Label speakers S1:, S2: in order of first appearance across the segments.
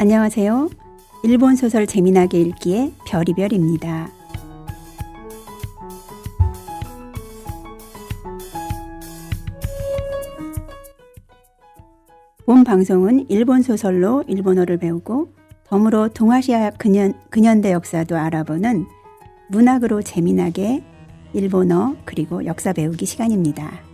S1: 안녕하세요. 일본 소설 재미나게 읽기의 별이별입니다. 본 방송은 일본 소설로 일본어를 배우고 덤으로 동아시아 근현대 역사도 알아보는 문학으로 재미나게 일본어 그리고 역사 배우기 시간입니다.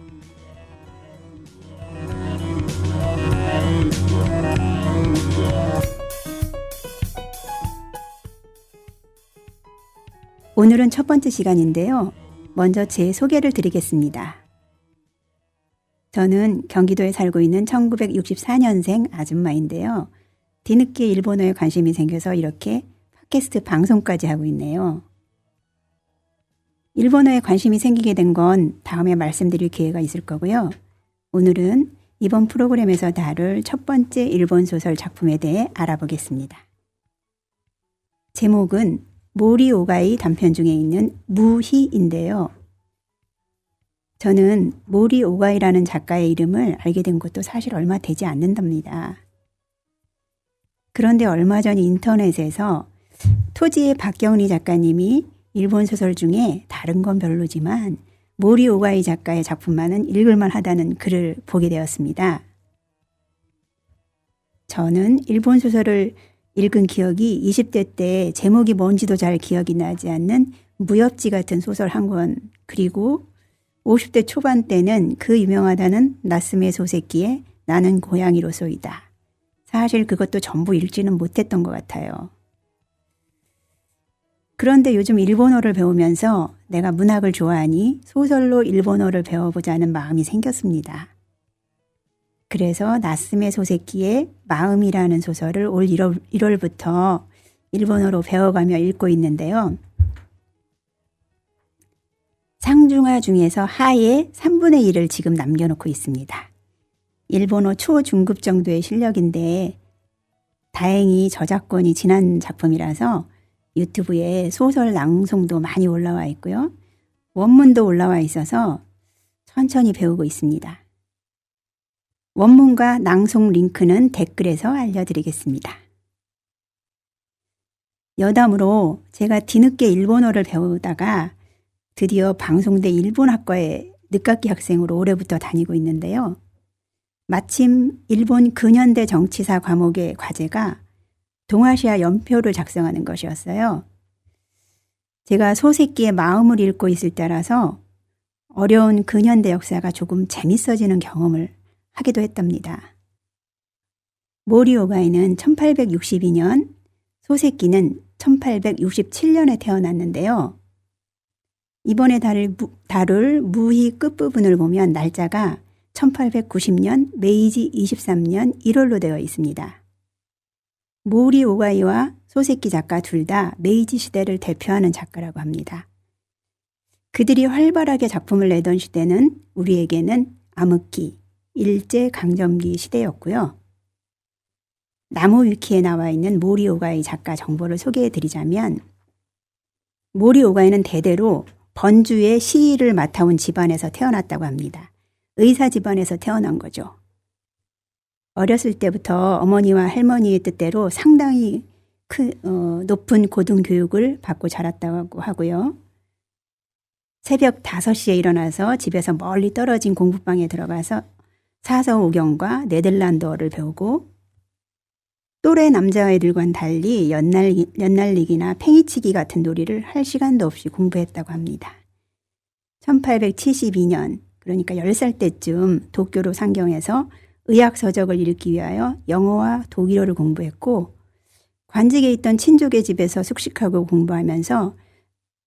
S1: 오늘은 첫 번째 시간인데요. 먼저 제 소개를 드리겠습니다. 저는 경기도에 살고 있는 1964년생 아줌마인데요. 뒤늦게 일본어에 관심이 생겨서 이렇게 팟캐스트 방송까지 하고 있네요. 일본어에 관심이 생기게 된 건 다음에 말씀드릴 기회가 있을 거고요. 오늘은 이번 프로그램에서 다룰 첫 번째 일본 소설 작품에 대해 알아보겠습니다. 제목은 모리 오가이 단편 중에 있는 무희인데요. 저는 모리 오가이라는 작가의 이름을 알게 된 것도 사실 얼마 되지 않는답니다. 그런데 얼마 전 인터넷에서 토지의 박경리 작가님이 일본 소설 중에 다른 건 별로지만 모리 오가이 작가의 작품만은 읽을만 하다는 글을 보게 되었습니다. 저는 일본 소설을 읽은 기억이 20대 때 제목이 뭔지도 잘 기억이 나지 않는 무협지 같은 소설 한 권, 그리고 50대 초반 때는 그 유명하다는 나스메 소세키의 나는 고양이로소이다. 사실 그것도 전부 읽지는 못했던 것 같아요. 그런데 요즘 일본어를 배우면서 내가 문학을 좋아하니 소설로 일본어를 배워보자는 마음이 생겼습니다. 그래서 나스메 소세키의 마음이라는 소설을 올 1월부터 일본어로 배워가며 읽고 있는데요. 상중하 중에서 하의 3분의 1을 지금 남겨놓고 있습니다. 일본어 초중급 정도의 실력인데 다행히 저작권이 지난 작품이라서 유튜브에 소설 낭송도 많이 올라와 있고요. 원문도 올라와 있어서 천천히 배우고 있습니다. 원문과 낭송 링크는 댓글에서 알려드리겠습니다. 여담으로 제가 뒤늦게 일본어를 배우다가 드디어 방송대 일본학과에 늦깎이 학생으로 올해부터 다니고 있는데요. 마침 일본 근현대 정치사 과목의 과제가 동아시아 연표를 작성하는 것이었어요. 제가 소세키의 마음을 읽고 있을 때라서 어려운 근현대 역사가 조금 재밌어지는 경험을 하기도 했답니다. 모리 오가이는 1862년, 소세키는 1867년에 태어났는데요. 이번에 다룰 무희 끝부분을 보면 날짜가 1890년 메이지 23년 1월로 되어 있습니다. 모리 오가이와 소세키 작가 둘 다 메이지 시대를 대표하는 작가라고 합니다. 그들이 활발하게 작품을 내던 시대는 우리에게는 암흑기, 일제강점기 시대였고요. 나무 위키에 나와 있는 모리 오가이 작가 정보를 소개해 드리자면 모리 오가이는 대대로 번주의 시위를 맡아온 집안에서 태어났다고 합니다. 의사 집안에서 태어난 거죠. 어렸을 때부터 어머니와 할머니의 뜻대로 상당히 높은 고등교육을 받고 자랐다고 하고요. 새벽 5시에 일어나서 집에서 멀리 떨어진 공부방에 들어가서 사서오경과 네덜란드어를 배우고 또래 남자아이들과는 달리 연날리기나 팽이치기 같은 놀이를 할 시간도 없이 공부했다고 합니다. 1872년, 그러니까 10살 때쯤 도쿄로 상경해서 의학서적을 읽기 위하여 영어와 독일어를 공부했고 관직에 있던 친족의 집에서 숙식하고 공부하면서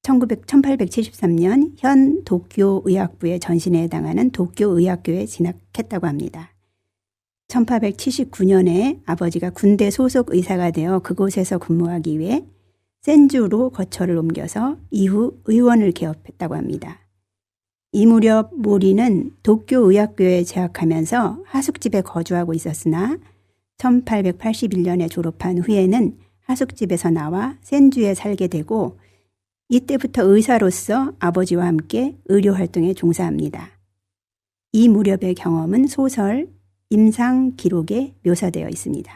S1: 1873년 현 도쿄의학부의 전신에 해당하는 도쿄의학교에 진학했다고 합니다. 1879년에 아버지가 군대 소속 의사가 되어 그곳에서 근무하기 위해 센주로 거처를 옮겨서 이후 의원을 개업했다고 합니다. 이 무렵 모리는 도쿄의학교에 재학하면서 하숙집에 거주하고 있었으나 1881년에 졸업한 후에는 하숙집에서 나와 센주에 살게 되고 이때부터 의사로서 아버지와 함께 의료활동에 종사합니다. 이 무렵의 경험은 소설 임상 기록에 묘사되어 있습니다.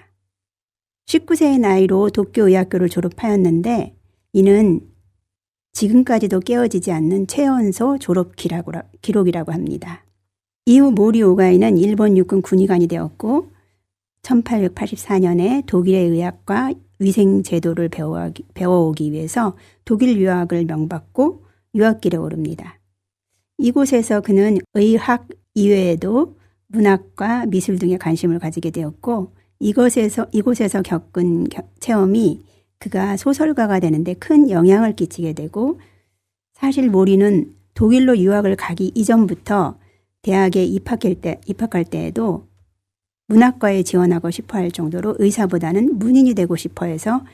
S1: 19세의 나이로 도쿄의학교를 졸업하였는데 이는 지금까지도 깨어지지 않는 최연소 졸업 기록이라고 합니다. 이후 모리 오가이는 일본 육군 군의관이 되었고 1884년에 독일의 의학과 위생 제도를 배워오기 위해서 독일 유학을 명받고 유학길에 오릅니다. 이곳에서 그는 의학 이외에도 문학과 미술 등에 관심을 가지게 되었고 이곳에서 겪은 체험이 그가 소설가가 되는데 큰 영향을 끼치게 되고 사실 모리는 독일로 유학을 가기 이전부터 대학에 입학할 때에도 문학과에 지원하고 싶어 할 정도로 의사보다는 문인이 되고 싶어 해서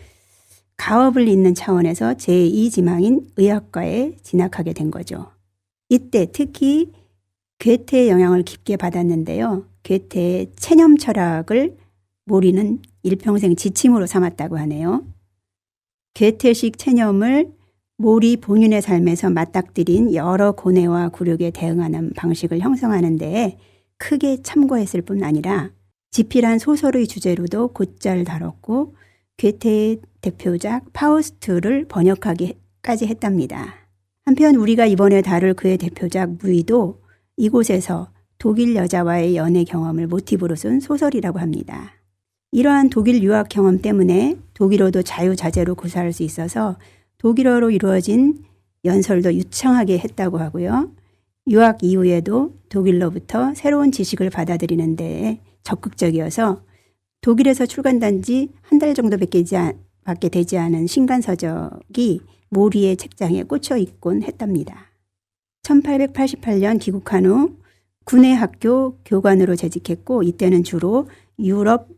S1: 가업을 잇는 차원에서 제2 지망인 의학과에 진학하게 된 거죠. 이때 특히 괴테의 영향을 깊게 받았는데요. 괴테의 체념 철학을 모리는 일평생 지침으로 삼았다고 하네요. 괴테식 체념을 모리 본인의 삶에서 맞닥뜨린 여러 고뇌와 굴욕에 대응하는 방식을 형성하는 데에 크게 참고했을 뿐 아니라 지필한 소설의 주제로도 곧잘 다뤘고 괴테의 대표작 파우스트를 번역하기까지 했답니다. 한편 우리가 이번에 다룰 그의 대표작 무의도 이곳에서 독일 여자와의 연애 경험을 모티브로 쓴 소설이라고 합니다. 이러한 독일 유학 경험 때문에 독일어도 자유자재로 구사할 수 있어서 독일어로 이루어진 연설도 유창하게 했다고 하고요. 유학 이후에도 독일로부터 새로운 지식을 받아들이는 데에 적극적이어서 독일에서 출간된 지 한 달 정도밖에 되지 않은 신간서적이 모리의 책장에 꽂혀 있곤 했답니다. 1888년 귀국한 후 군의학교 교관으로 재직했고 이때는 주로 유럽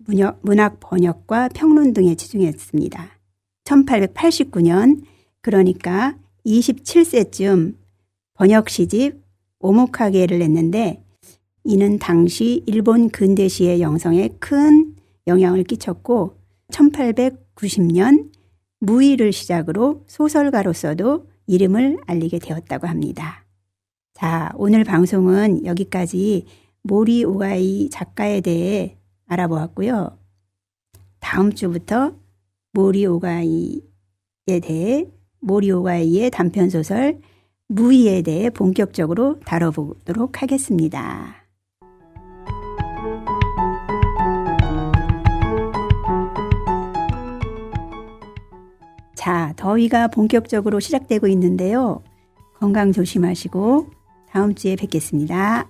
S1: 문학 번역과 평론 등에 치중했습니다. 1889년 그러니까 27세쯤 번역 시집 오모카게를 냈는데 이는 당시 일본 근대시의 영성에 큰 영향을 끼쳤고 1890년 무의를 시작으로 소설가로서도 이름을 알리게 되었다고 합니다. 자, 오늘 방송은 여기까지 모리 오가이 작가에 대해 알아보았고요. 다음 주부터 모리 오가이의 단편소설 무의에 대해 본격적으로 다뤄보도록 하겠습니다. 자, 더위가 본격적으로 시작되고 있는데요. 건강 조심하시고 다음 주에 뵙겠습니다.